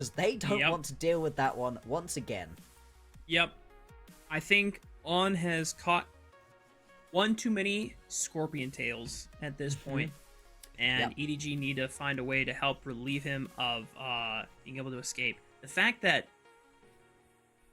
because they don't want to deal with that one once again. Yep. I think On has caught one too many scorpion tails at this point, and EDG need to find a way to help relieve him of being able to escape. The fact that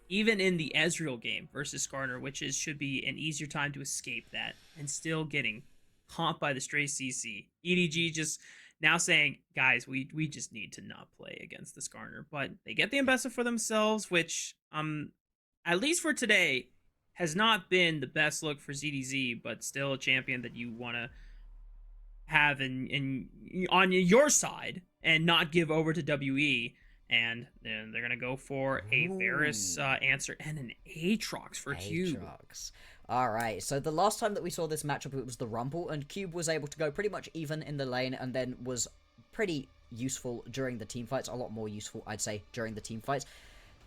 even in the Ezreal game versus Skarner, which should be an easier time to escape that, and still getting caught by the stray CC, EDG just now saying, guys, we just need to not play against the Skarner. But they get the Ambessa for themselves, which at least for today has not been the best look for ZDZ, but still a champion that you want to have in on your side and not give over to WE. And then they're going to go for a Varus answer and an Aatrox for Cube. Alright, so the last time that we saw this matchup, it was the Rumble, and Cube was able to go pretty much even in the lane, and then was pretty useful during the teamfights. A lot more useful, I'd say, during the teamfights.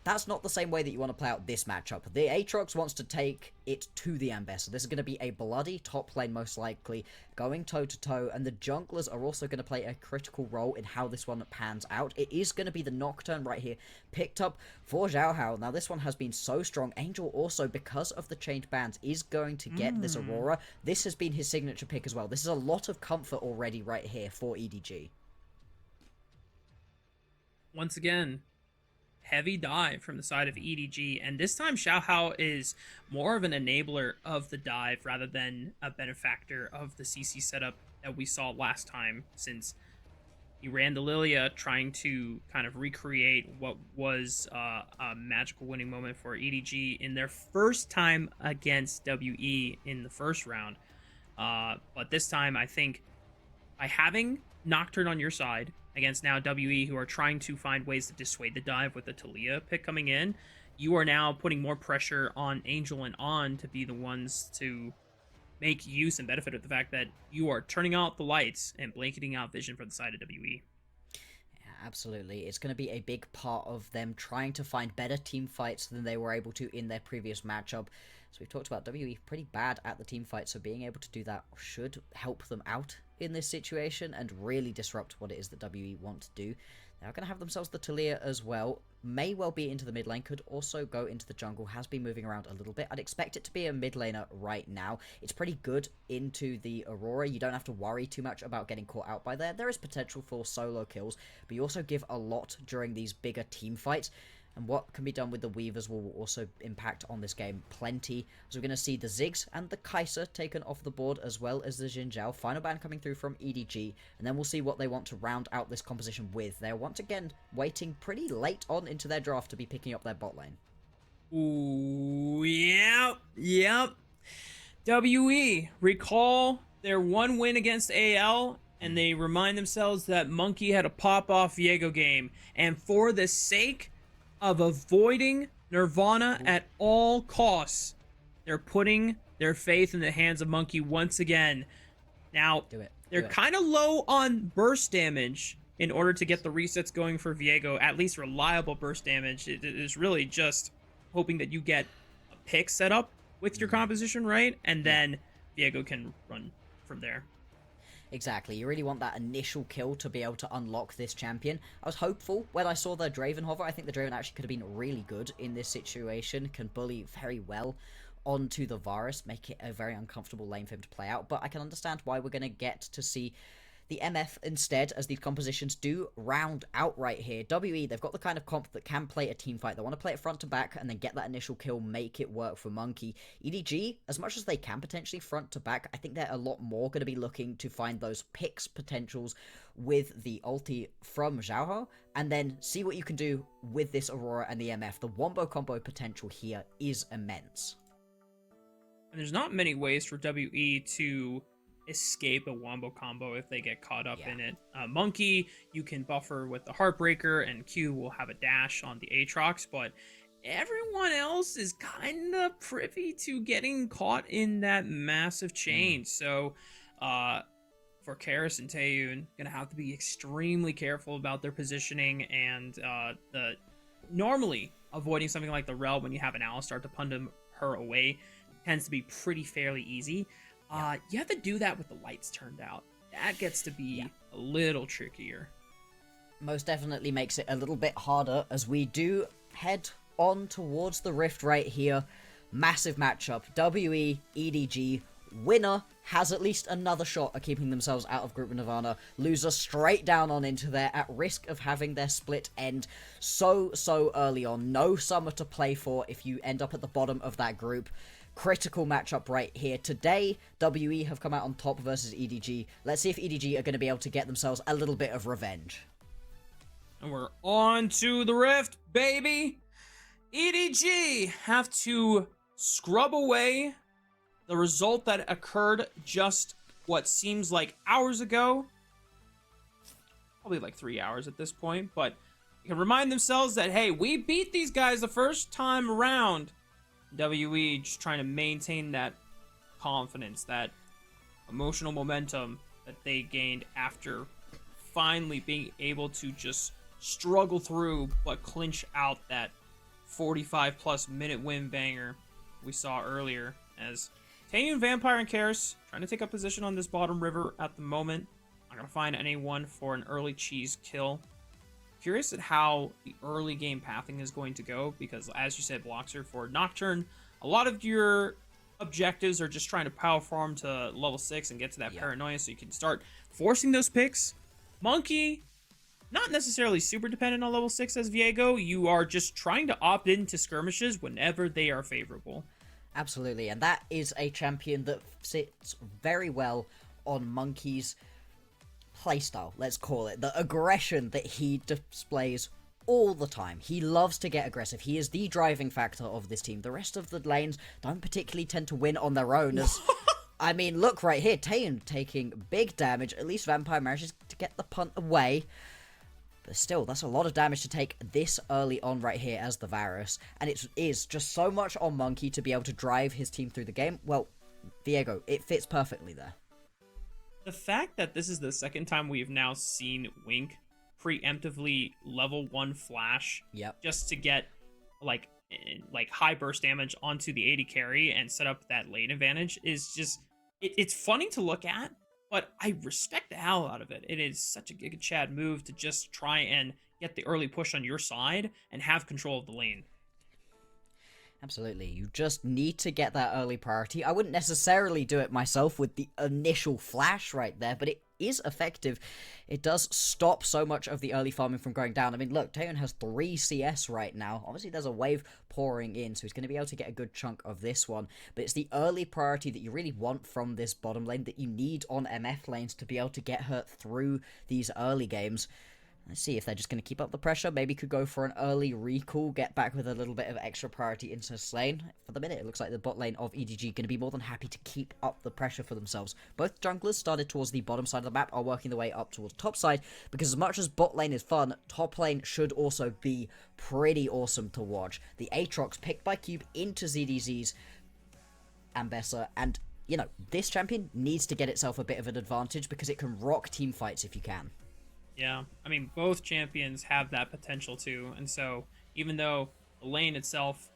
That's not the same way that you want to play out this matchup. The Aatrox wants to take it to the Ambessa. This is going to be a bloody top lane, most likely, going toe-to-toe, and the junglers are also going to play a critical role in how this one pans out. It is going to be the Nocturne right here, picked up for Xiaohao. Now, this one has been so strong. Angel also, because of the changed bands, is going to get this Aurora. This has been his signature pick as well. This is a lot of comfort already right here for EDG. Once again, heavy dive from the side of EDG, and this time Xiaohao is more of an enabler of the dive rather than a benefactor of the CC setup that we saw last time, since he ran the Lilia trying to kind of recreate what was a magical winning moment for EDG in their first time against WE in the first round. But this time, I think by having Nocturne on your side against now WE, who are trying to find ways to dissuade the dive with the Talia pick coming in, you are now putting more pressure on Angel and On to be the ones to make use and benefit of the fact that you are turning out the lights and blanketing out vision for the side of WE. Yeah, absolutely. It's going to be a big part of them trying to find better team fights than they were able to in their previous matchup. So we've talked about WE pretty bad at the team fight, so being able to do that should help them out in this situation and really disrupt what it is that WE want to do. They're going to have themselves the Talia as well. May well be into the mid lane, could also go into the jungle, has been moving around a little bit. I'd expect it to be a mid laner right now. It's pretty good into the Aurora. You don't have to worry too much about getting caught out by there. There is potential for solo kills, but you also give a lot during these bigger team fights. And what can be done with the Weavers will also impact on this game plenty. So we're going to see the Ziggs and the Kai'Sa taken off the board, as well as the Xin Zhao. Final ban coming through from EDG. And then we'll see what they want to round out this composition with. They're once again waiting pretty late on into their draft to be picking up their bot lane. Ooh, yep. WE, recall their one win against AL, and they remind themselves that Monki had a pop-off Viego game. And for the sake of avoiding Nirvana at all costs, they're putting their faith in the hands of Monki once again. Now, they're kind of low on burst damage in order to get the resets going for Viego, at least reliable burst damage. It is really just hoping that you get a pick set up with your composition right, and then Viego can run from there. Exactly, you really want that initial kill to be able to unlock this champion. I was hopeful when I saw the Draven hover. I think the Draven actually could have been really good in this situation, can bully very well onto the Varus, make it a very uncomfortable lane for him to play out, but I can understand why we're going to get to see the MF instead, as these compositions do round out right here. WE, they've got the kind of comp that can play a team fight. They want to play it front to back and then get that initial kill, make it work for Monki. EDG, as much as they can potentially front to back, I think they're a lot more going to be looking to find those picks potentials with the ulti from Xiaohao, and then see what you can do with this Aurora and the MF. The wombo combo potential here is immense. And there's not many ways for WE to escape a wombo combo if they get caught up in it. Monki, you can buffer with the Heartbreaker, and Q will have a dash on the Aatrox, but everyone else is kind of privy to getting caught in that massive chain. So for Karis and Taeyoon, gonna have to be extremely careful about their positioning, and normally avoiding something like the Rel when you have an Alistar to pund her away tends to be pretty fairly easy. You have to do that with the lights turned out. That gets to be a little trickier. Most definitely makes it a little bit harder as we do head on towards the Rift right here. Massive matchup. WE, EDG, winner has at least another shot at keeping themselves out of Group Nirvana. Loser straight down on into there at risk of having their split end so early on. No summer to play for if you end up at the bottom of that group. Critical matchup right here. Today, WE have come out on top versus EDG. Let's see if EDG are going to be able to get themselves a little bit of revenge. And we're on to the Rift, baby! EDG have to scrub away the result that occurred just what seems like hours ago. Probably like 3 hours at this point, but they can remind themselves that, hey, we beat these guys the first time around. WE just trying to maintain that confidence, that emotional momentum that they gained after finally being able to just struggle through but clinch out that 45+ minute win banger we saw earlier, as Taeyoon, Vampire, and Karis trying to take up position on this bottom river at the moment. Not going to find anyone for an early cheese kill. Curious at how the early game pathing is going to go, because as you said, Bloxer, for Nocturne, a lot of your objectives are just trying to power farm to level 6 and get to that paranoia so you can start forcing those picks. Monki, not necessarily super dependent on level 6 as Viego. You are just trying to opt into skirmishes whenever they are favorable. Absolutely, and that is a champion that sits very well on Monki's playstyle, let's call it. The aggression that he displays all the time. He loves to get aggressive. He is the driving factor of this team. The rest of the lanes don't particularly tend to win on their own, as I mean, look right here, Taeyoon taking big damage. At least Vampire manages to get the punt away. But still, that's a lot of damage to take this early on right here as the Varus. And it is just so much on Monki to be able to drive his team through the game. Well, Viego, it fits perfectly there. The fact that this is the second time we've now seen Wink preemptively level 1 flash just to get like high burst damage onto the AD carry and set up that lane advantage is just, it's funny to look at. But I respect the hell out of it. It is such a Giga Chad move to just try and get the early push on your side and have control of the lane. Absolutely. You just need to get that early priority. I wouldn't necessarily do it myself with the initial flash right there, but it is effective. It does stop so much of the early farming from going down. I mean, look, Taeyoon has 3 CS right now. Obviously, there's a wave pouring in, so he's going to be able to get a good chunk of this one. But it's the early priority that you really want from this bottom lane that you need on MF lanes to be able to get her through these early games. Let's see if they're just going to keep up the pressure. Maybe could go for an early recall, get back with a little bit of extra priority into this lane. For the minute, it looks like the bot lane of EDG going to be more than happy to keep up the pressure for themselves. Both junglers started towards the bottom side of the map, are working their way up towards the top side, because as much as bot lane is fun, top lane should also be pretty awesome to watch. The Aatrox picked by Cube into ZDZ's Ambessa, and, you know, this champion needs to get itself a bit of an advantage because it can rock team fights if you can. Yeah, I mean, both champions have that potential too, and so even though the lane itself,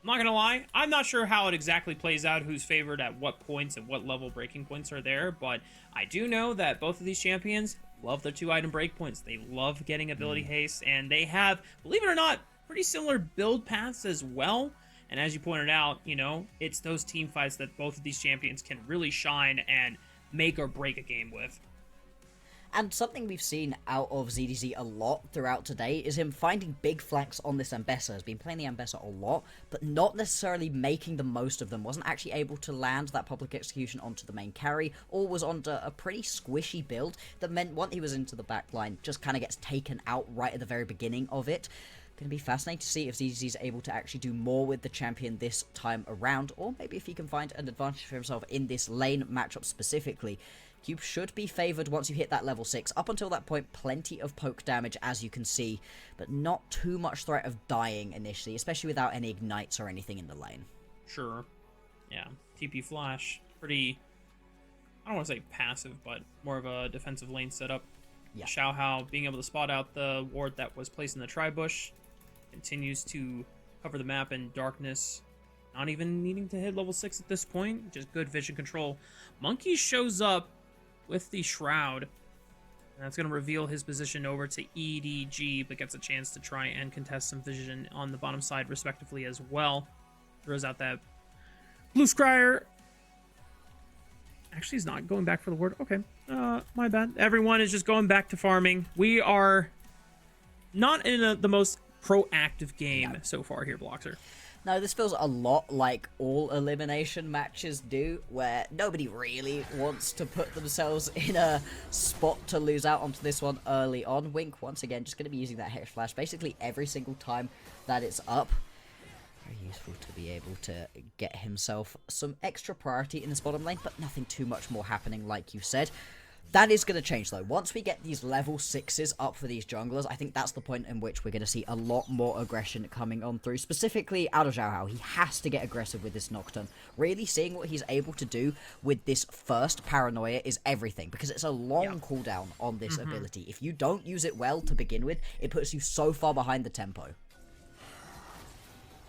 I'm not gonna lie, I'm not sure how it exactly plays out, who's favored at what points and what level breaking points are there, but I do know that both of these champions love their 2-item breakpoints. They love getting ability haste, and they have, believe it or not, pretty similar build paths as well. And as you pointed out, you know, it's those team fights that both of these champions can really shine and make or break a game with. And something we've seen out of ZDZ a lot throughout today is him finding big flanks on this Ambessa. Has been playing the Ambessa a lot, but not necessarily making the most of them. Wasn't actually able to land that public execution onto the main carry, or was onto a pretty squishy build that meant once he was into the backline, just kind of gets taken out right at the very beginning of it. Going to be fascinating to see if ZDZ is able to actually do more with the champion this time around, or maybe if he can find an advantage for himself in this lane matchup specifically. Cube should be favoured once you hit that level 6. Up until that point, plenty of poke damage, as you can see, but not too much threat of dying initially, especially without any ignites or anything in the lane. Sure. Yeah. TP Flash, pretty, I don't want to say passive, but more of a defensive lane setup. Yeah. Xiaohao being able to spot out the ward that was placed in the tri-bush, continues to cover the map in darkness. Not even needing to hit level 6 at this point, just good vision control. Monki shows up with the Shroud. And that's going to reveal his position over to EDG, but gets a chance to try and contest some vision on the bottom side, respectively, as well. Throws out that blue scryer. Actually, he's not going back for the ward. Okay, my bad. Everyone is just going back to farming. We are not in the most proactive game so far here, Bloxer. No, this feels a lot like all elimination matches do, where nobody really wants to put themselves in a spot to lose out onto this one early on. Wink, once again, just going to be using that Hex Flash basically every single time that it's up. Very useful to be able to get himself some extra priority in this bottom lane, but nothing too much more happening, like you said. That is going to change, though. Once we get these level 6s up for these junglers, I think that's the point in which we're going to see a lot more aggression coming on through, specifically out of Xiaohao. He has to get aggressive with this Nocturne. Really seeing what he's able to do with this first Paranoia is everything, because it's a long cooldown on this ability. If you don't use it well to begin with, it puts you so far behind the tempo.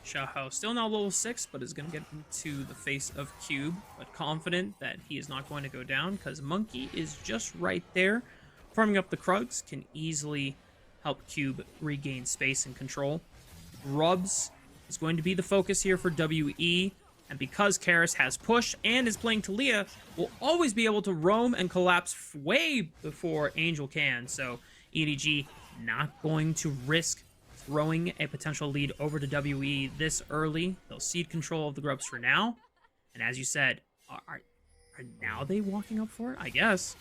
Xiaohao still not level 6, but is going to get into the face of Cube, but confident that he is not going to go down, because Monki is just right there. Farming up the Krugs can easily help Cube regain space and control. Grubs is going to be the focus here for WE, and because Karis has push and is playing Talia, will always be able to roam and collapse way before Angel can, so EDG not going to risk throwing a potential lead over to WE this early. They'll cede control of the Grubs for now. And as you said, are now they walking up for it? I guess.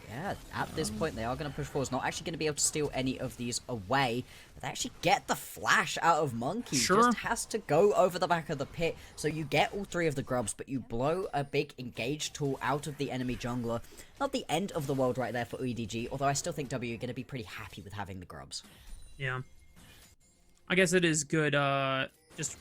Yeah, at this point, they are going to push forward. It's not actually going to be able to steal any of these away, but they actually get the flash out of Monki. Sure. Just has to go over the back of the pit. So you get all 3 of the Grubs, but you blow a big engage tool out of the enemy jungler. Not the end of the world right there for EDG, although I still think W are going to be pretty happy with having the Grubs. Yeah. I guess it is good, just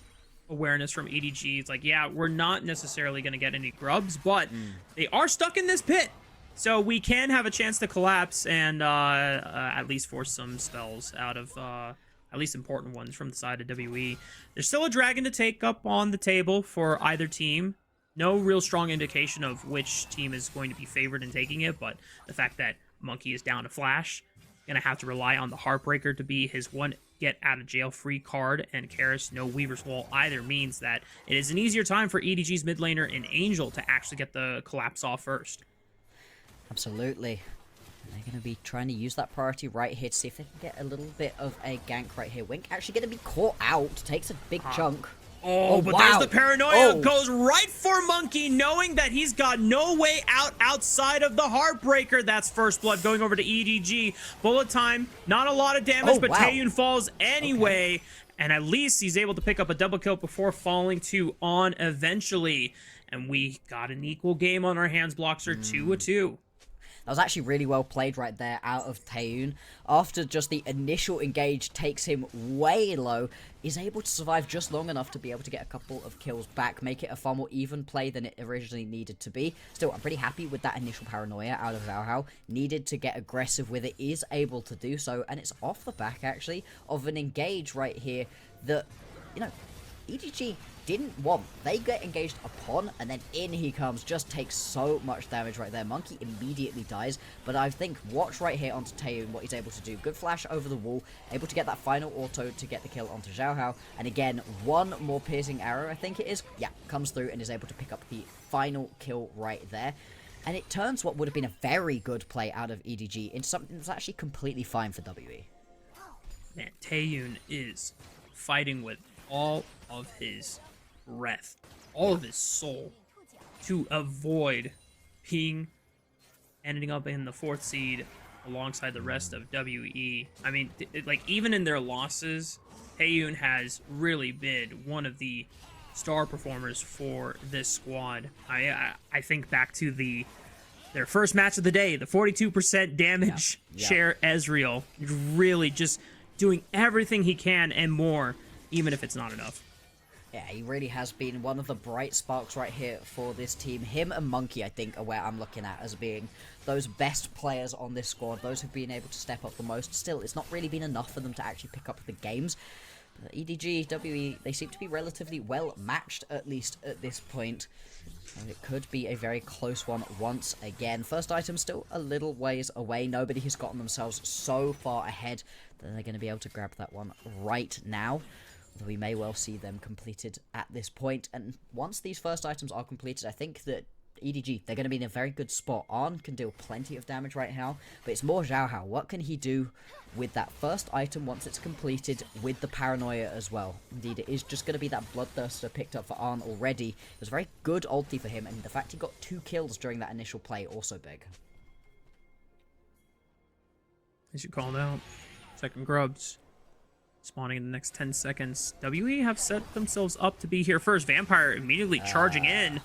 awareness from EDG. It's like, yeah, we're not necessarily going to get any Grubs, but they are stuck in this pit. So we can have a chance to collapse and at least force some spells out of, at least important ones from the side of WE. There's still a dragon to take up on the table for either team. No real strong indication of which team is going to be favored in taking it, but the fact that Monki is down to Flash, going to have to rely on the Heartbreaker to be his one get out of jail free card, and Karis no Weaver's Wall either, means that it is an easier time for EDG's mid laner and Angel to actually get the collapse off first. Absolutely. They're going to be trying to use that priority right here to see if they can get a little bit of a gank right here. Wink actually going to be caught out, takes a big chunk. Oh, but wow. There's the paranoia. Goes right for Monki, knowing that he's got no way out outside of the Heartbreaker. That's first blood going over to EDG. Bullet time, not a lot of damage, but Taeyoon falls anyway. Okay. And at least he's able to pick up a double kill before falling to On eventually. And we got an equal game on our hands, Bloxer, 2-2. That was actually really well played right there out of Taeyoon. After just the initial engage takes him way low, is able to survive just long enough to be able to get a couple of kills back, make it a far more even play than it originally needed to be. Still, I'm pretty happy with that initial paranoia out of Xiaohao. Needed to get aggressive with it, is able to do so, and it's off the back, actually, of an engage right here that, you know, EDG didn't want. They get engaged upon, and then in he comes, just takes so much damage right there. Monki immediately dies, but I think watch right here onto Taeyoon, what he's able to do. Good flash over the wall, able to get that final auto to get the kill onto Xiaohao, and again, one more piercing arrow, I think it is. Yeah, comes through and is able to pick up the final kill right there. And it turns what would have been a very good play out of EDG into something that's actually completely fine for WE. Man, Taeyoon is fighting with all of his breath, all of his soul, to avoid ending up in the 4th seed alongside the rest of WE. I mean, like, even in their losses, Taeyoon has really been one of the star performers for this squad. I think back to their first match of the day, the 42% damage share Ezreal, really just doing everything he can and more, even if it's not enough. Yeah, he really has been one of the bright sparks right here for this team. Him and Monki, I think, are where I'm looking at as being those best players on this squad, those who've been able to step up the most. Still, it's not really been enough for them to actually pick up the games. EDG, WE, they seem to be relatively well matched, at least at this point. And it could be a very close one once again. First item still a little ways away. Nobody has gotten themselves so far ahead that they're going to be able to grab that one right now. Although we may well see them completed at this point. And once these first items are completed, I think that EDG, they're going to be in a very good spot. Arn can deal plenty of damage right now, but it's more Xiaohao. What can he do with that first item once it's completed with the paranoia as well? Indeed, it is just going to be that Bloodthirster picked up for Arn already. It was a very good ulti for him, and the fact he got 2 kills during that initial play, also big. As you called out, second grubs spawning in the next 10 seconds. WE have set themselves up to be here first. Vampire immediately charging in.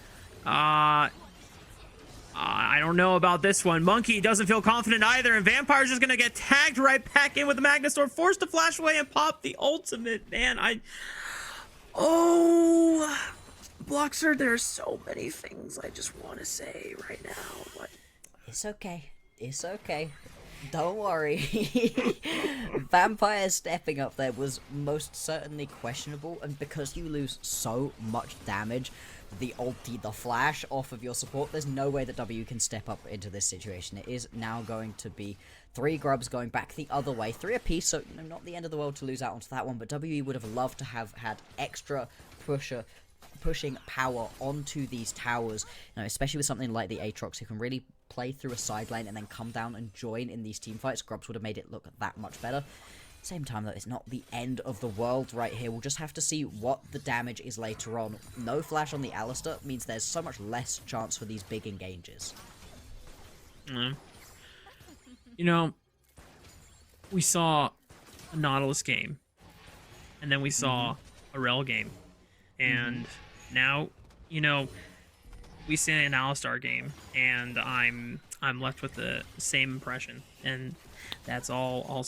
I don't know about this one. Monki doesn't feel confident either, and Vampire's just gonna get tagged right back in with the Magnus Sword, forced to flash away and pop the ultimate. Man, oh, Bloxer, there's so many things I just want to say right now, but it's okay. It's okay. Don't worry. Vampire stepping up there was most certainly questionable, and because you lose so much damage, the ulti, the flash off of your support, there's no way that W can step up into this situation. It is now going to be 3 grubs going back the other way, 3 apiece, so not the end of the world to lose out onto that one, but WE would have loved to have had extra pushing power onto these towers, especially with something like the Aatrox, who can really play through a side lane and then come down and join in these team fights. Grubs would have made it look that much better. Same time, though, it's not the end of the world right here. We'll just have to see what the damage is later on. No flash on the Alistar means there's so much less chance for these big engages. You know, we saw a Nautilus game, and then we saw a Rel game, and now, we see an Alistar game, and I'm left with the same impression, and that's all I'll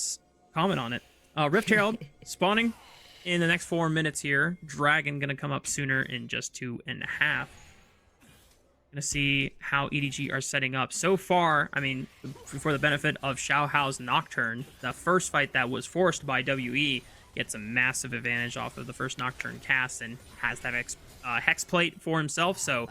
comment on it. Rift Herald spawning in the next 4 minutes here. Dragon gonna come up sooner in just 2.5. Gonna see how EDG are setting up. So far, I mean, for the benefit of Xiaohao's Nocturne, the first fight that was forced by WE gets a massive advantage off of the first Nocturne cast and has that Hex Plate for himself, so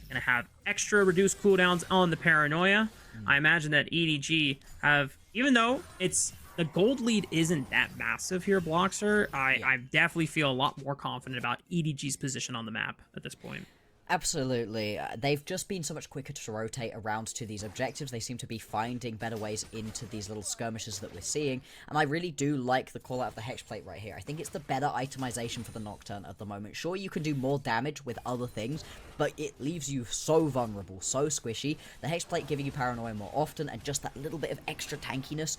gonna have extra reduced cooldowns on the Paranoia. I imagine that EDG have, even though the gold lead isn't that massive here, Bloxer, I definitely feel a lot more confident about EDG's position on the map at this point. Absolutely. They've just been so much quicker to rotate around to these objectives. They seem to be finding better ways into these little skirmishes that we're seeing. And I really do like the call out of the Hex Plate right here. I think it's the better itemization for the Nocturne at the moment. Sure, you can do more damage with other things, but it leaves you so vulnerable, so squishy. The Hex Plate giving you Paranoia more often, and just that little bit of extra tankiness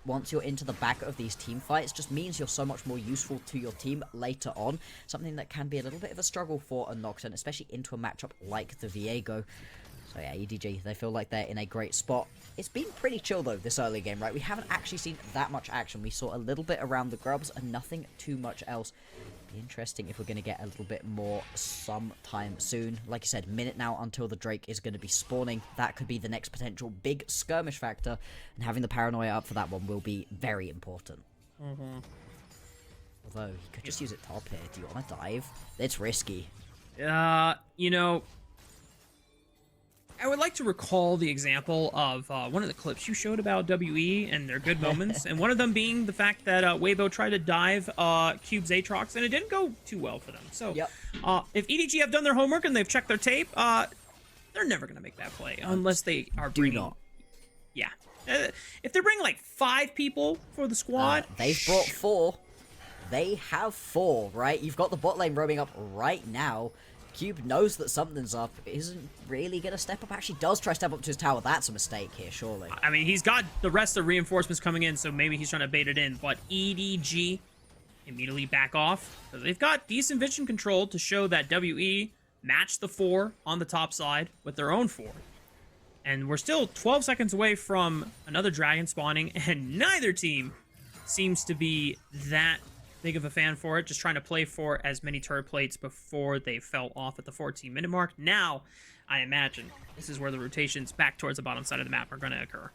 once you're into the back of these team fights just means you're so much more useful to your team later on. Something that can be a little bit of a struggle for a Nocturne, especially into a matchup like the Viego. So yeah, EDG, they feel like they're in a great spot. It's been pretty chill though this early game, right? We haven't actually seen that much action. We saw a little bit around the grubs and nothing too much else. Be interesting if we're going to get a little bit more sometime soon. Like you said, minute now until the Drake is going to be spawning. That could be the next potential big skirmish factor, and having the Paranoia up for that one will be very important. Although he could just use it top here. Do you want to dive? It's risky. I would like to recall the example of one of the clips you showed about WE and their good moments, and one of them being the fact that Weibo tried to dive Cube's Aatrox, and it didn't go too well for them. So, if EDG have done their homework and they've checked their tape, they're never going to make that play unless they are bringing... Yeah. If they're bringing like 5 people for the squad... they've brought 4. They have 4, right? You've got the bot lane roaming up right now. Cube knows that something's up, isn't really going to step up. Actually does try to step up to his tower. That's a mistake here, surely. I mean, he's got the rest of reinforcements coming in, so maybe he's trying to bait it in. But EDG immediately back off. They've got decent vision control to show that WE matched the 4 on the top side with their own 4. And we're still 12 seconds away from another dragon spawning, and neither team seems to be that big of a fan for it, just trying to play for as many turret plates before they fell off at the 14-minute mark. Now, I imagine this is where the rotations back towards the bottom side of the map are going to occur.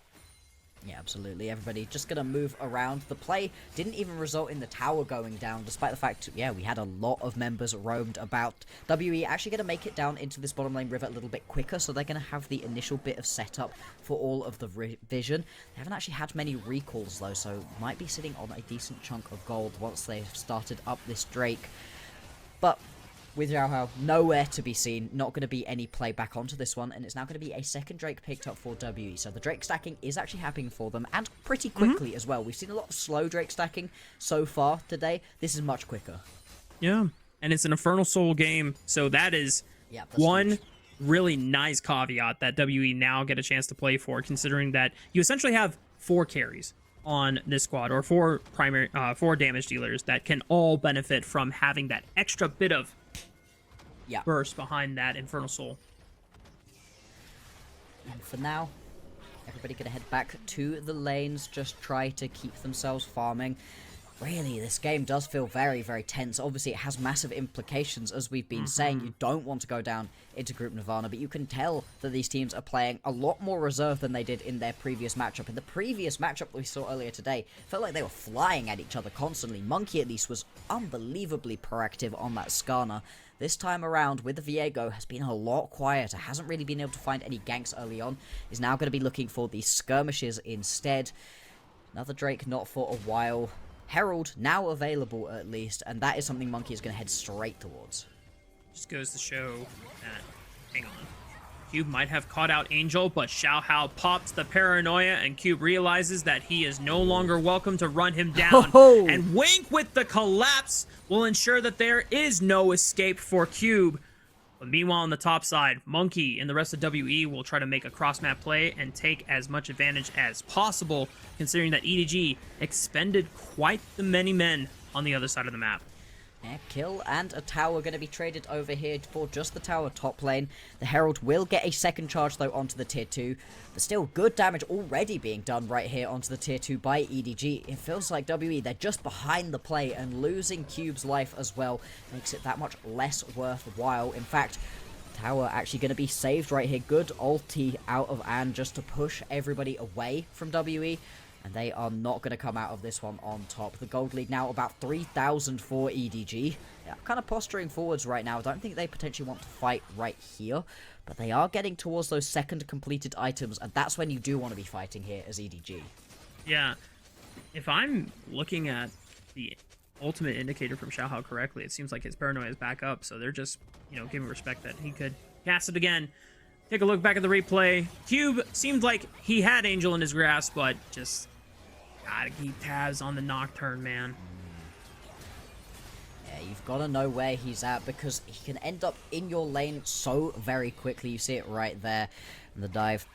Yeah, absolutely. Everybody just going to move around. The play didn't even result in the tower going down, despite the fact, yeah, we had a lot of members roamed about. WE actually going to make it down into this bottom lane river a little bit quicker, so they're going to have the initial bit of setup for all of the vision. They haven't actually had many recalls, though, so might be sitting on a decent chunk of gold once they've started up this Drake. But with Xiaohao nowhere to be seen, not going to be any play back onto this one, and it's now going to be a second Drake picked up for WE. So the Drake stacking is actually happening for them, and pretty quickly as well. We've seen a lot of slow Drake stacking so far today. This is much quicker. Yeah, and it's an Infernal Soul game, so that is one huge, really nice caveat that WE now get a chance to play for, considering that you essentially have 4 carries on this squad, or 4 primary, 4 damage dealers that can all benefit from having that extra bit of burst behind that Infernal Soul. And for now, everybody gonna head back to the lanes, just try to keep themselves farming. Really, this game does feel very, very tense. Obviously, it has massive implications, as we've been saying. You don't want to go down into Group Nirvana, but you can tell that these teams are playing a lot more reserved than they did in their previous matchup. In the previous matchup we saw earlier today, felt like they were flying at each other constantly. Monki, at least, was unbelievably proactive on that Skarner. This time around, with the Viego, has been a lot quieter. Hasn't really been able to find any ganks early on. Is now going to be looking for these skirmishes instead. Another Drake not for a while. Herald now available at least, and that is something Monki is going to head straight towards. Just goes to show that, hang on, Cube might have caught out Angel, but Xiaohao pops the paranoia, and Cube realizes that he is no longer welcome to run him down. And Wink with the collapse will ensure that there is no escape for Cube. But meanwhile, on the top side, Monki and the rest of WE will try to make a cross-map play and take as much advantage as possible, considering that EDG expended quite the many men on the other side of the map. Yeah, kill and a tower going to be traded over here for just the tower top lane. The Herald will get a second charge, though, onto the tier 2. But still, good damage already being done right here onto the tier 2 by EDG. It feels like WE, they're just behind the play, and losing Cube's life as well makes it that much less worthwhile. In fact, tower actually going to be saved right here. Good ulti out of Anne just to push everybody away from WE. And they are not going to come out of this one on top. The gold lead now about 3,000 for EDG. Yeah, kind of posturing forwards right now. I don't think they potentially want to fight right here. But they are getting towards those second completed items. And that's when you do want to be fighting here as EDG. Yeah. If I'm looking at the ultimate indicator from Xiaohao correctly, it seems like his paranoia is back up. So they're just, you know, giving respect that he could cast it again. Take a look back at the replay. Cube seemed like he had Angel in his grasp, but just gotta keep tabs on the Nocturne, man. Yeah, you've got to know where he's at, because he can end up in your lane so very quickly. You see it right there. And the dive,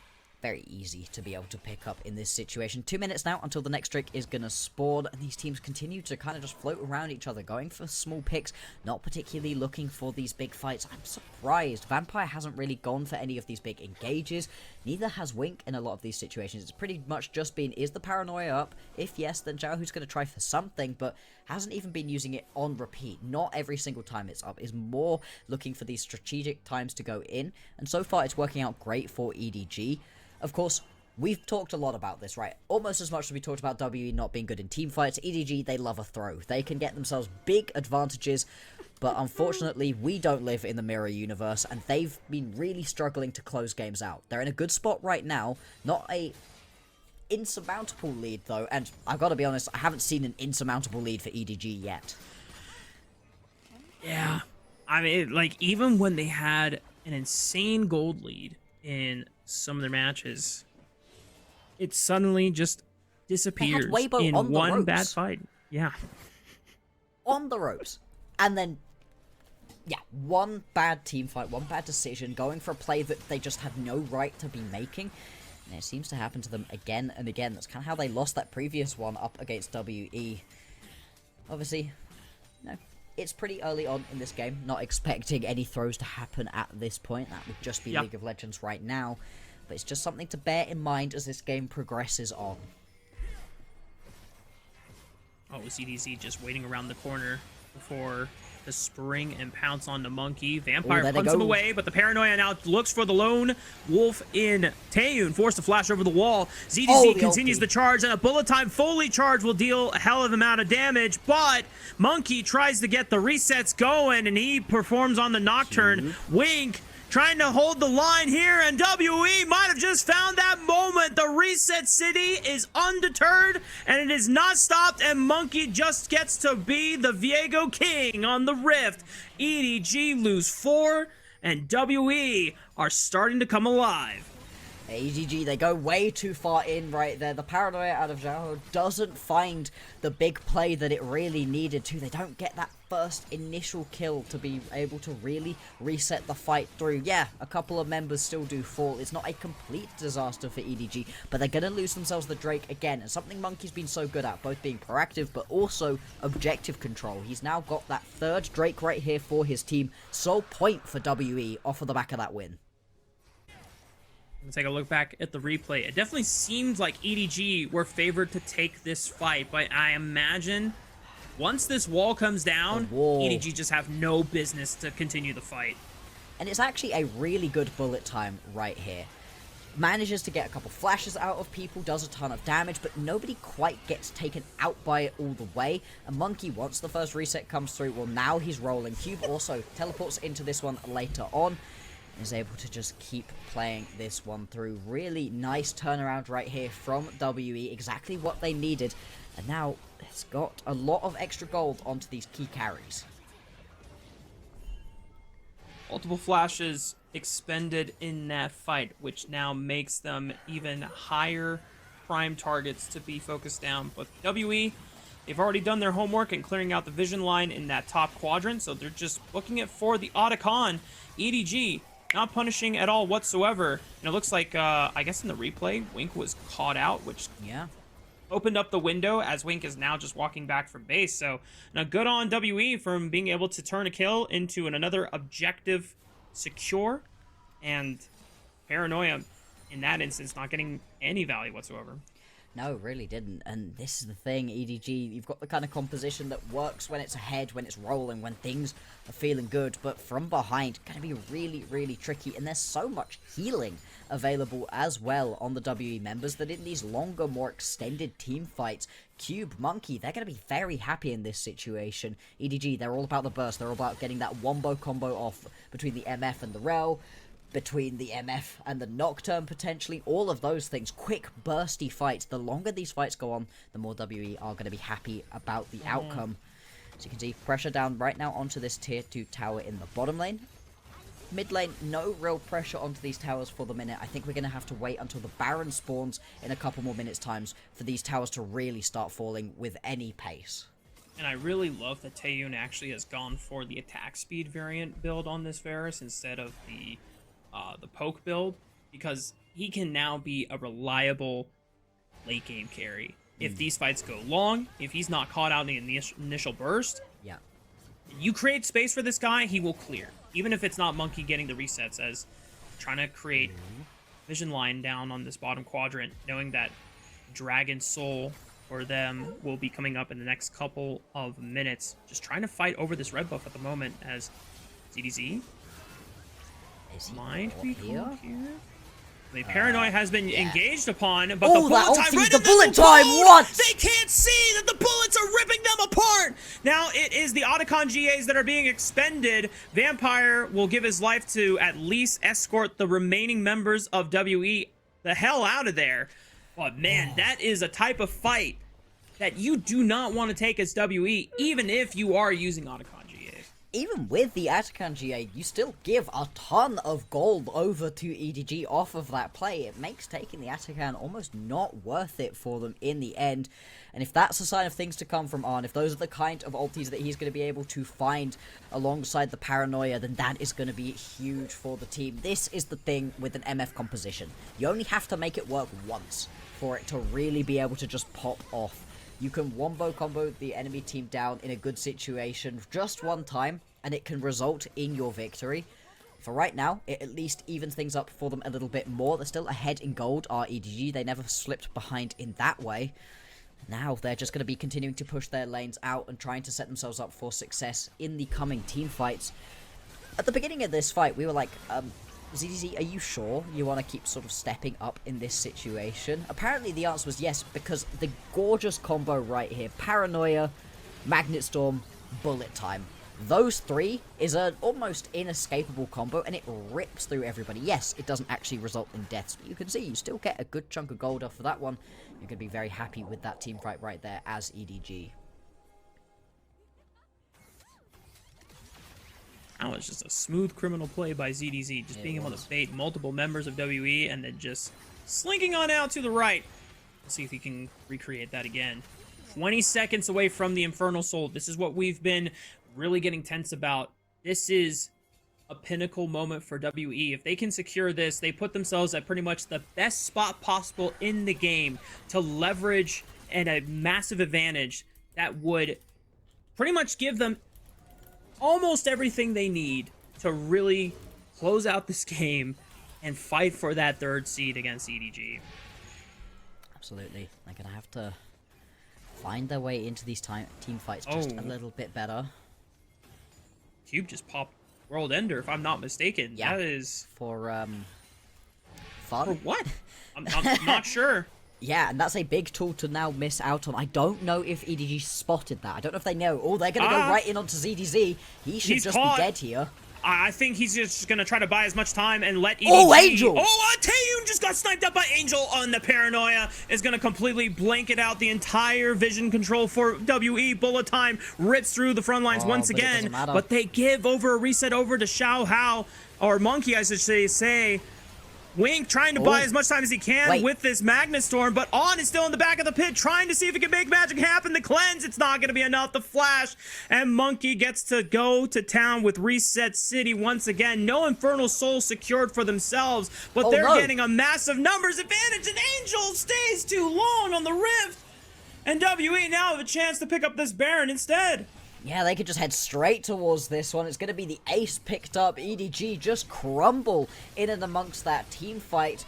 very easy to be able to pick up in this situation. 2 minutes now until the next Drake is going to spawn, and these teams continue to kind of just float around each other, going for small picks, not particularly looking for these big fights. I'm surprised Vampire hasn't really gone for any of these big engages. Neither has Wink in a lot of these situations. It's pretty much just been, is the paranoia up? If yes, then Xiaohao's going to try for something, but hasn't even been using it on repeat. Not every single time it's up. Is more looking for these strategic times to go in, and so far it's working out great for EDG. Of course, we've talked a lot about this, right? Almost as much as we talked about WE not being good in team fights. EDG, they love a throw. They can get themselves big advantages, but unfortunately, we don't live in the mirror universe, and they've been really struggling to close games out. They're in a good spot right now. Not a insurmountable lead, though, and I've got to be honest, I haven't seen an insurmountable lead for EDG yet. Yeah. I mean, like, even when they had an insane gold lead in some of their matches, it suddenly just disappears in one bad fight. Yeah. On the ropes. And then, yeah, one bad team fight, one bad decision, going for a play that they just had no right to be making. And it seems to happen to them again and again. That's kind of how they lost that previous one up against WE. Obviously, you know, it's pretty early on in this game. Not expecting any throws to happen at this point. That would just be League of Legends right now. But it's just something to bear in mind as this game progresses on. Oh, CDC just waiting around the corner before to spring and pounce on the Monki. Vampire there they punts him go. away, but the Paranoia now looks for the lone wolf in Taeyoon, forced to flash over the wall. ZDZ the continues ulti. the charge, and a bullet time fully charged will deal a hell of amount of damage, but Monki tries to get the resets going, and he performs on the Nocturne. Wink trying to hold the line here, and WE might have just found that moment. The Reset City is undeterred, and it is not stopped, and Monki just gets to be the Viego King on the Rift. EDG lose 4, and WE are starting to come alive. EDG, they go way too far in right there. The Paranoia out of Xiaohao doesn't find the big play that it really needed to. They don't get that first initial kill to be able to really reset the fight through. Yeah, a couple of members still do fall. It's not a complete disaster for EDG, but they're going to lose themselves the Drake again. And something Monki's been so good at, both being proactive, but also objective control. He's now got that third Drake right here for his team. Sole point for WE off of the back of that win. Take a look back at the replay. It definitely seems like EDG were favored to take this fight, but I imagine once this wall comes down, EDG just have no business to continue the fight. And it's actually a really good bullet time right here. Manages to get a couple flashes out of people, does a ton of damage, but nobody quite gets taken out by it all the way. And Monki, once the first reset comes through, well, now he's rolling. Cube also teleports into this one later on, is able to just keep playing this one through. Really nice turnaround right here from WE, exactly what they needed, and now it's got a lot of extra gold onto these key carries. Multiple flashes expended in that fight, which now makes them even higher prime targets to be focused down. But WE, they've already done their homework and clearing out the vision line in that top quadrant, so they're just looking it for the Otacon. EDG not punishing at all whatsoever. And it looks like, I guess in the replay, Wink was caught out, which opened up the window as Wink is now just walking back from base. So now good on WE from being able to turn a kill into another objective secure. And Paranoia, in that instance, not getting any value whatsoever. No, really didn't. And this is the thing, EDG, you've got the kind of composition that works when it's ahead, when it's rolling, when things are feeling good, but from behind, going to be really, really tricky. And there's so much healing available as well on the WE members that in these longer, more extended team fights, Cube, Monki, they're going to be very happy in this situation. EDG, they're all about the burst. They're all about getting that wombo combo off between the MF and the Rel, between the MF and the Nocturne potentially, all of those things. Quick, bursty fights. The longer these fights go on, the more WE are going to be happy about the outcome. So you can see pressure down right now onto this tier 2 tower in the bottom lane. Mid lane, no real pressure onto these towers for the minute. I think we're going to have to wait until the Baron spawns in a couple more minutes times for these towers to really start falling with any pace. And I really love that Taeyoon actually has gone for the attack speed variant build on this Varus instead of the poke build, because he can now be a reliable late game carry. If these fights go long, if he's not caught out in the initial burst, you create space for this guy, he will clear. Even if it's not Monki getting the resets, as trying to create vision line down on this bottom quadrant, knowing that Dragon Soul for them will be coming up in the next couple of minutes. Just trying to fight over this red buff at the moment as ZDZ might be cool here. The Paranoia has been engaged upon, but the bullet time, right, the bullet time, what? They can't see that the bullets are ripping them apart. Now it is the Otacon GAs that are being expended. Vampire will give his life to at least escort the remaining members of WE the hell out of there. But man, that is a type of fight that you do not want to take as WE, even if you are using Otacon. Even with the Otacon GA, you still give a ton of gold over to EDG off of that play. It makes taking the Otacon almost not worth it for them in the end. And if that's a sign of things to come from Arn, if those are the kind of ultis that he's going to be able to find alongside the Paranoia, then that is going to be huge for the team. This is the thing with an MF composition. You only have to make it work once for it to really be able to just pop off. You can wombo combo the enemy team down in a good situation just one time, and it can result in your victory. For right now, it at least evens things up for them a little bit more. They're still ahead in gold, are EDG. They never slipped behind in that way. Now they're just going to be continuing to push their lanes out and trying to set themselves up for success in the coming team fights. At the beginning of this fight, we were like, ZDZ, are you sure you want to keep sort of stepping up in this situation? Apparently the answer was yes, because the gorgeous combo right here, Paranoia, Magnet Storm, Bullet Time. Those three is an almost inescapable combo, and it rips through everybody. Yes, it doesn't actually result in deaths, but you can see you still get a good chunk of gold off of that one. You're going to be very happy with that team fight right there as EDG. That was just a smooth criminal play by ZDZ, just being able to bait multiple members of WE and then just slinking on out to the right. Let's see if he can recreate that again. 20 seconds away from the Infernal Soul. This is what we've been really getting tense about. This is a pinnacle moment for WE. If they can secure this, they put themselves at pretty much the best spot possible in the game to leverage and a massive advantage that would pretty much give them almost everything they need to really close out this game and fight for that third seed against EDG. Absolutely. They're going to have to find their way into these team fights just a little bit better. Cube just popped World Ender, if I'm not mistaken. Yeah. That is... For, fun? For what? I'm not sure. Yeah, and that's a big tool to now miss out on. I don't know if EDG spotted that. I don't know if they know. Oh, they're going to go right in onto ZDZ. He should just be dead here. I think he's just going to try to buy as much time and let EDG... Oh, Angel! Oh, Taeyoon just got sniped up by Angel on the Paranoia. Is going to completely blanket out the entire vision control for WE. Bullet Time rips through the front lines once again. But they give over a reset over to Xiaohao, or Monki, I should say. Wink trying to buy as much time as he can with this Magnet Storm, but On is still in the back of the pit trying to see if he can make magic happen. The cleanse, it's not going to be enough. The flash, and Monki gets to go to town with Reset City once again. No Infernal Soul secured for themselves, but they're getting a massive numbers advantage, and Angel stays too long on the Rift. And WE now have a chance to pick up this Baron instead. Yeah, they could just head straight towards this one. It's going to be the ace picked up. EDG just crumble in and amongst that team fight.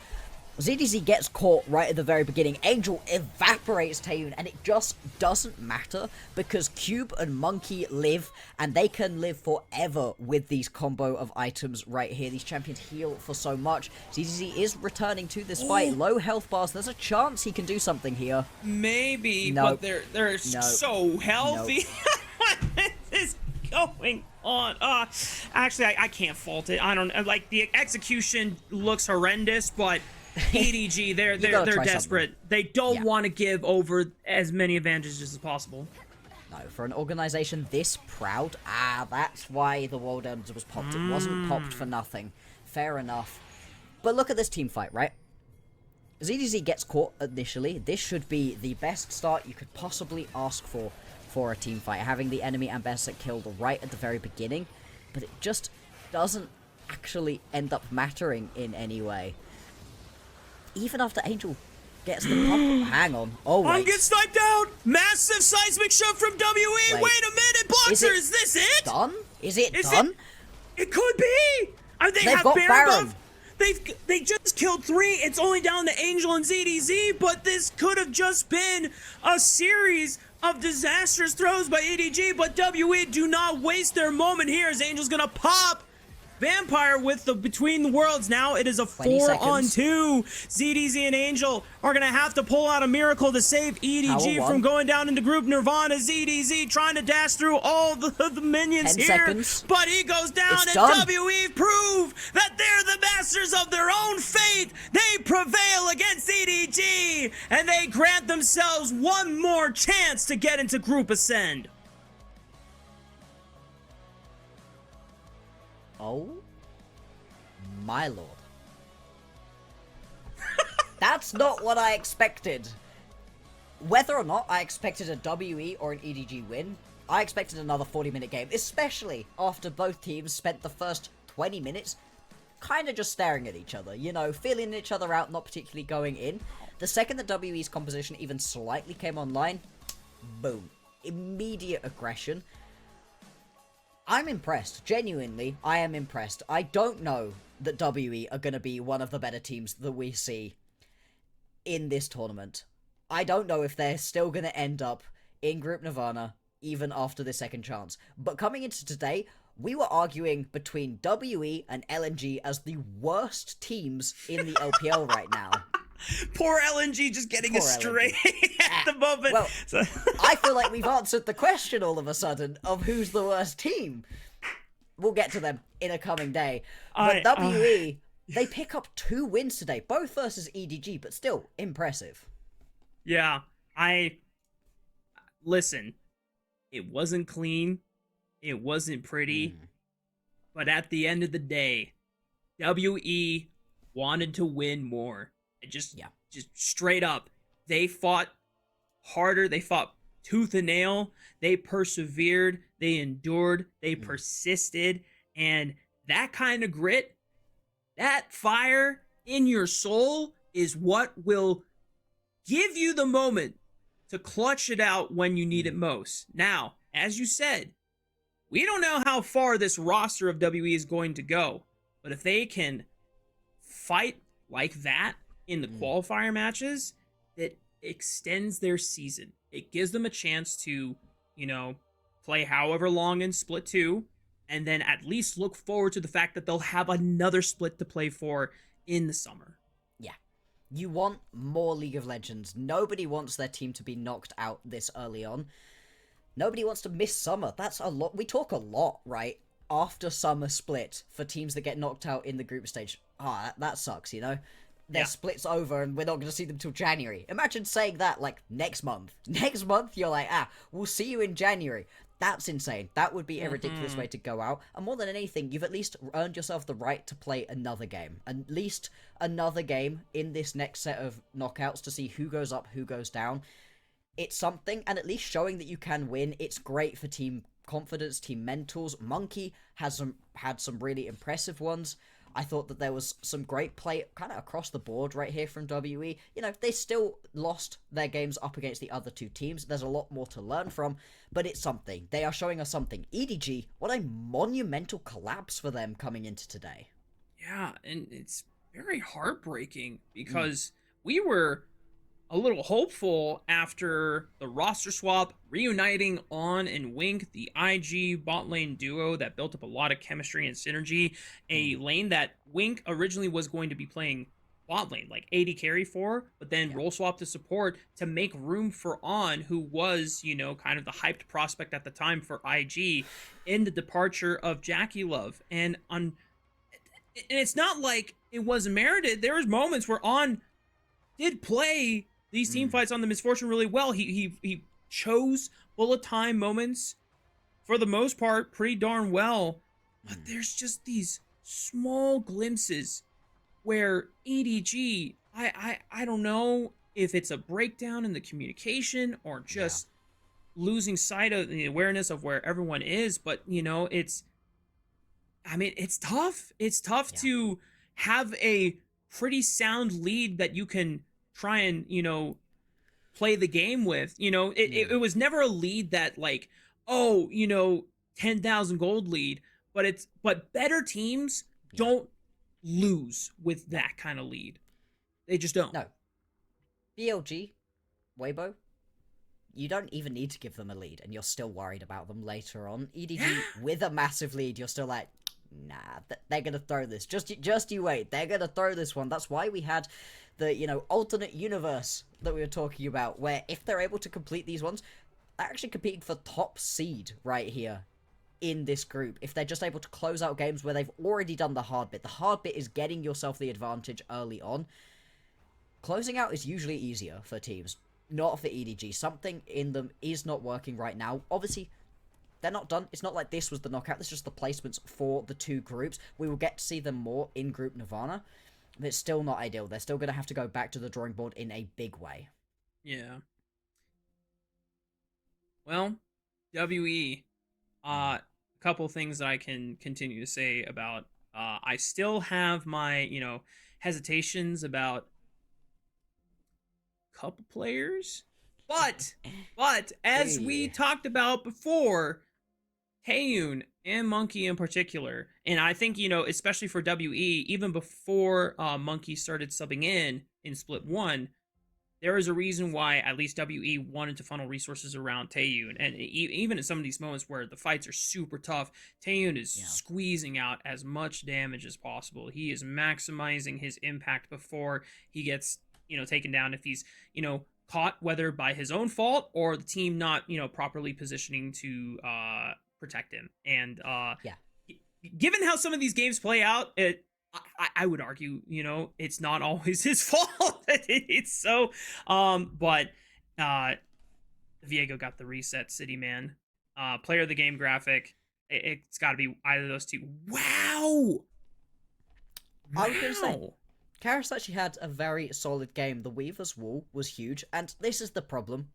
ZDZ gets caught right at the very beginning. Angel evaporates Taeyoon, and it just doesn't matter because Cube and Monki live, and they can live forever with these combo of items right here. These champions heal for so much. ZDZ is returning to this fight. Low health bars. There's a chance he can do something here. Maybe, but they're so healthy. What is going on? Actually, I can't fault it. I don't like the execution looks horrendous, but EDG, they're desperate. They don't want to give over as many advantages as possible. No, for an organization this proud, that's why the World Ender was popped. It wasn't popped for nothing. Fair enough. But look at this team fight, right? ZDZ gets caught initially. This should be the best start you could possibly ask for a team fight, having the enemy ambassador killed right at the very beginning, but it just doesn't actually end up mattering in any way. Even after Angel gets the pump. Hang on. Oh, wait. I'm getting sniped out! Massive seismic shove from WE! Wait a minute! Bloxer, is this it? Done? Is it done? It could be! They have Baron buff. They just killed 3. It's only down to Angel and ZDZ, but this could have just been a series of disastrous throws by EDG, but WE do not waste their moment here as Angel's gonna pop Vampire with the Between the Worlds. Now it is a 4-on-2. ZDZ and Angel are going to have to pull out a miracle to save EDG from going down into group Nirvana. ZDZ trying to dash through all the minions here. But he goes down, and WE prove that they're the masters of their own fate. They prevail against EDG, and they grant themselves one more chance to get into group Ascend. Oh my lord. That's not what I expected. Whether or not I expected a WE or an EDG win, I expected another 40-minute game, especially after both teams spent the first 20 minutes kind of just staring at each other, you know, feeling each other out, not particularly going in. The second that WE's composition even slightly came online, boom. Immediate aggression. I'm impressed. Genuinely, I am impressed. I don't know that WE are going to be one of the better teams that we see in this tournament. I don't know if they're still going to end up in Group Nirvana even after the second chance. But coming into today, we were arguing between WE and LNG as the worst teams in the LPL right now. Poor LNG just getting a straight at the moment. Well, I feel like we've answered the question all of a sudden of who's the worst team. We'll get to them in a coming day. But WE, they pick up 2 wins today, both versus EDG, but still impressive. Yeah, listen, it wasn't clean, it wasn't pretty, but at the end of the day, WE wanted to win more. Just straight up, they fought harder, they fought tooth and nail, they persevered, they endured, they persisted, and that kind of grit, that fire in your soul is what will give you the moment to clutch it out when you need it most. Now, as you said, we don't know how far this roster of WE is going to go, but if they can fight like that in the qualifier matches, that extends their season. It gives them a chance to, play however long in Split 2, and then at least look forward to the fact that they'll have another split to play for in the summer. Yeah. You want more League of Legends. Nobody wants their team to be knocked out this early on. Nobody wants to miss summer. That's a lot. We talk a lot, right? After summer split for teams that get knocked out in the group stage. That sucks, Their split's over and we're not going to see them till January. Imagine saying that, like, next month. Next month, you're like, we'll see you in January. That's insane. That would be a ridiculous way to go out. And more than anything, you've at least earned yourself the right to play another game. At least another game in this next set of knockouts to see who goes up, who goes down. It's something, and at least showing that you can win. It's great for team confidence, team mentals. Monki has had some really impressive ones. I thought that there was some great play kind of across the board right here from WE. They still lost their games up against the other 2 teams. There's a lot more to learn from, but it's something. They are showing us something. EDG, what a monumental collapse for them coming into today. Yeah, and it's very heartbreaking because we were a little hopeful after the roster swap, reuniting On and Wink, the IG bot lane duo that built up a lot of chemistry and synergy, a lane that Wink originally was going to be playing bot lane, like AD carry for, but then role swap to support to make room for On, who was, kind of the hyped prospect at the time for IG, in the departure of Jackie Love. And it's not like it was merited. There was moments where On did play these team fights on the Misfortune really well. He chose bullet time moments for the most part pretty darn well. But there's just these small glimpses where EDG, I don't know if it's a breakdown in the communication or just losing sight of the awareness of where everyone is, but it's tough. It's tough to have a pretty sound lead that you can try and play the game with. It was never a lead that, like, 10,000 gold lead, but better teams don't lose with that kind of lead. They just don't. No. BLG, Weibo, you don't even need to give them a lead and you're still worried about them later on. EDG with a massive lead, you're still like, nah, they're gonna throw this. Just you wait. They're gonna throw this one. That's why we had the, alternate universe that we were talking about, where if they're able to complete these ones, they're actually competing for top seed right here in this group. If they're just able to close out games where they've already done the hard bit. The hard bit is getting yourself the advantage early on. Closing out is usually easier for teams, not for EDG. Something in them is not working right now. Obviously, they're not done. It's not like this was the knockout. This is just the placements for the 2 groups. We will get to see them more in Group Nirvana. But it's still not ideal. They're still going to have to go back to the drawing board in a big way. Yeah. Well, WE, a couple things that I can continue to say about. I still have my, hesitations about a couple players. But as we talked about before, Taeyoon and Monki in particular, and I think, especially for WE, even before Monki started subbing in Split 1, there is a reason why at least WE wanted to funnel resources around Taeyoon. And even in some of these moments where the fights are super tough, Taeyoon is squeezing out as much damage as possible. He is maximizing his impact before he gets, taken down if he's, caught, whether by his own fault or the team not, properly positioning to protect him. And given how some of these games play out, I would argue, it's not always his fault. It's so, but Viego got the reset city, man. Player of the game graphic. It's got to be either of those two. Wow. I was going to say, Karis actually had a very solid game. The Weaver's Wall was huge, and this is the problem